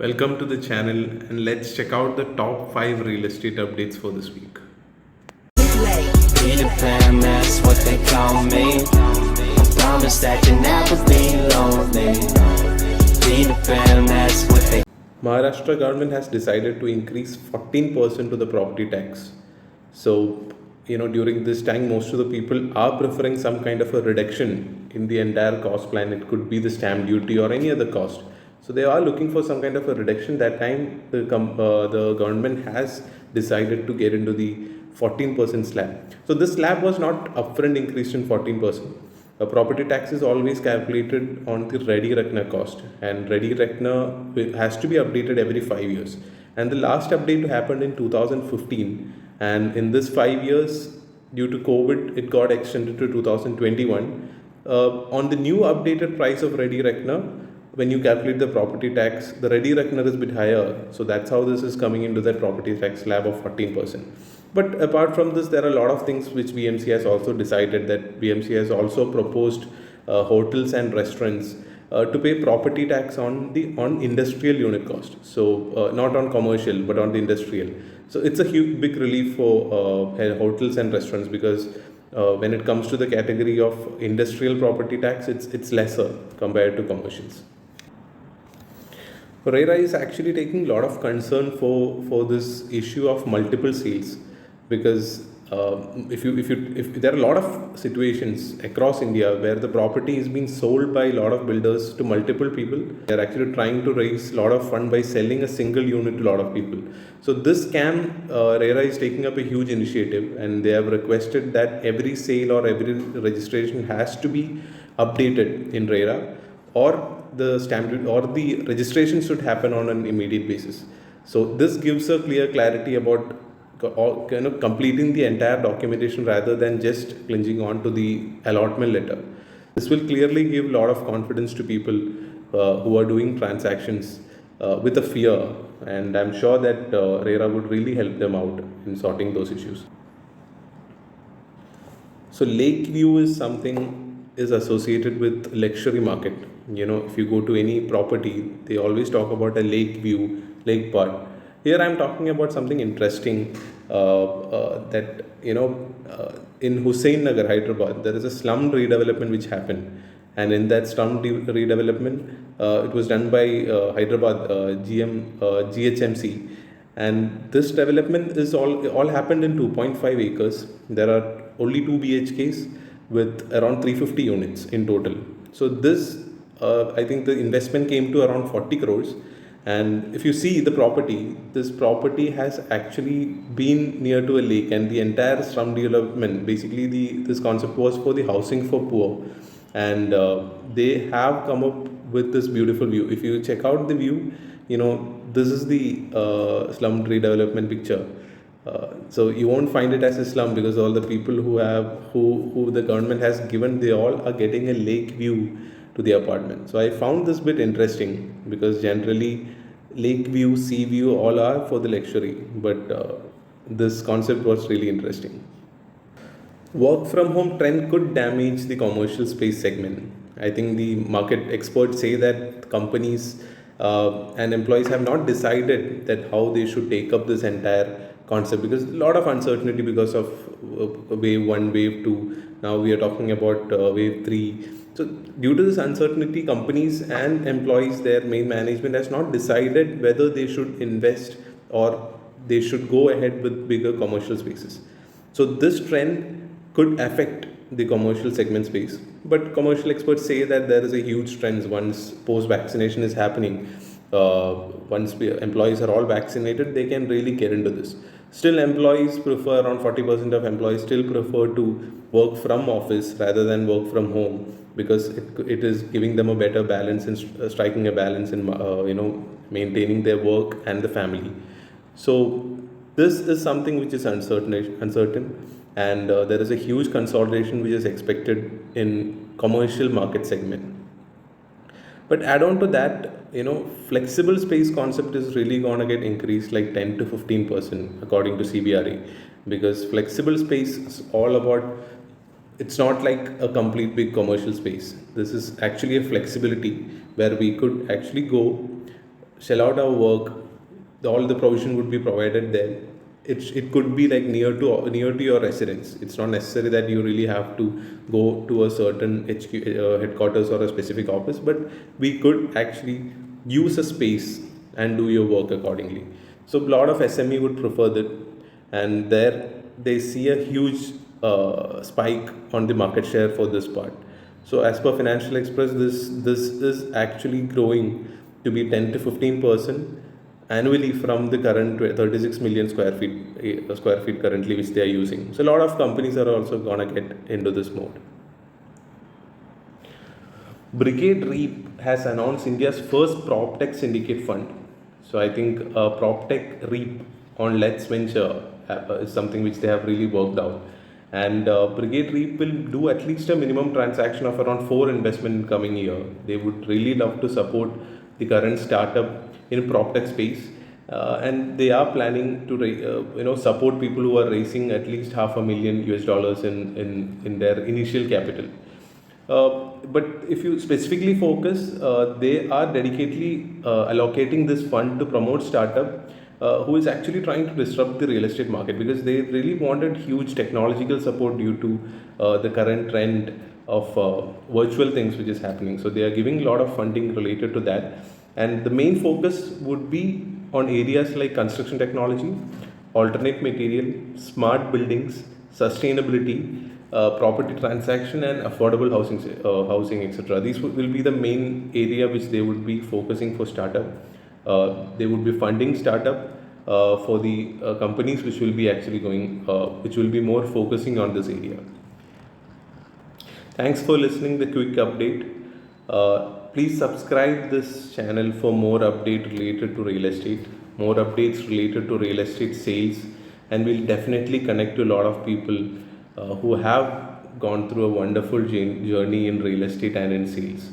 Welcome to the channel and let's check out the top 5 real estate updates for this week. Peter Pan, that's what they call me. I promise that you'll never be lonely. Peter Pan, that's what they. Maharashtra government has decided to increase 14% to the property tax. So, during this time, most of the people are preferring some kind of a reduction in the entire cost plan. It could be the stamp duty or any other cost. So they are looking for some kind of a reduction. That time, the government has decided to get into the 14% slab. So this slab was not upfront increased in 14%. A property tax is always calculated on the ready reckoner cost, and ready reckoner has to be updated every 5 years. And the last update happened in 2015, and in this 5 years, due to COVID, it got extended to 2021. On the new updated price of ready reckoner, when you calculate the property tax, the ready reckoner is a bit higher. So that's how this is coming into that property tax slab of 14%. But apart from this, there are a lot of things which BMC has also decided. That BMC has also proposed hotels and restaurants to pay property tax on industrial unit cost. So not on commercial, but on the industrial. So it's a huge big relief for hotels and restaurants, because when it comes to the category of industrial property tax, it's lesser compared to commercials. RERA is actually taking a lot of concern for this issue of multiple sales, because if there are a lot of situations across India where the property is being sold by a lot of builders to multiple people. They are actually trying to raise a lot of fund by selling a single unit to a lot of people. So this scam, RERA is taking up a huge initiative, and they have requested that every sale or every registration has to be updated in RERA, or the stamp or the registration should happen on an immediate basis. So this gives a clear clarity about completing the entire documentation rather than just clinging on to the allotment letter. This will clearly give a lot of confidence to people who are doing transactions with a fear, and I'm sure that RERA would really help them out in sorting those issues. So Lakeview is associated with luxury market. If you go to any property, they always talk about a lake view, lake part. Here I'm talking about something interesting, that in Hussain Nagar, Hyderabad, there is a slum redevelopment which happened, and in that slum redevelopment, it was done by Hyderabad GHMC, and this development is all happened in 2.5 acres. There are only 2 BHKs with around 350 units in total. So this, I think the investment came to around 40 crores. And if you see the property, this property has actually been near to a lake, and the entire slum development, basically this concept was for the housing for poor, and they have come up with this beautiful view. If you check out the view, this is the slum redevelopment picture. So you won't find it as a slum, because all the people who the government has given, they all are getting a lake view to the apartment. So I found this bit interesting, because generally lake view, sea view, all are for the luxury, but this concept was really interesting. Work from home trend could damage the commercial space segment. I think the market experts say that companies and employees have not decided that how they should take up this entire concept, because a lot of uncertainty because of wave 1, wave 2. Now we are talking about wave 3. So due to this uncertainty, companies and employees, their main management has not decided whether they should invest or they should go ahead with bigger commercial spaces. So this trend could affect the commercial segment space. But commercial experts say that there is a huge trend once post vaccination is happening. Once employees are all vaccinated, they can really get into this. Still, employees prefer, around 40% of employees still prefer to work from office rather than work from home, because it is giving them a better balance and striking a balance in maintaining their work and the family. So this is something which is uncertain, and there is a huge consolidation which is expected in commercial market segment. But add on to that, flexible space concept is really going to get increased like 10 to 15% according to CBRE, because flexible space is all about, it's not like a complete big commercial space. This is actually a flexibility where we could actually go shell out our work, all the provision would be provided there. It could be like near to your residence. It's not necessary that you really have to go to a certain HQ headquarters or a specific office, but we could actually use a space and do your work accordingly. So a lot of SME would prefer that, and there they see a huge spike on the market share for this part. So as per Financial Express, this is actually growing to be 10 to 15% annually from the current 36 million square feet currently which they are using. So a lot of companies are also gonna get into this mode. Brigade REAP has announced India's first PropTech syndicate fund. So I think PropTech REAP on Let's Venture is something which they have really worked out. And Brigade REAP will do at least a minimum transaction of around 4 investment in coming year. They would really love to support the current startup in PropTech space. And they are planning to support people who are raising at least $500,000 in their initial capital. But if you specifically focus, they are dedicatedly allocating this fund to promote startup who is actually trying to disrupt the real estate market, because they really wanted huge technological support due to the current trend of virtual things which is happening. So they are giving a lot of funding related to that, and the main focus would be on areas like construction technology, alternate material, smart buildings, sustainability, property transaction, and affordable housing, etc. These will be the main area which they would be focusing for startup. They would be funding startup for the companies which will be actually which will be more focusing on this area. Thanks for listening the quick update. Please subscribe this channel for more update related to real estate, more updates related to real estate sales, and we'll definitely connect to a lot of people who have gone through a wonderful journey in real estate and in sales.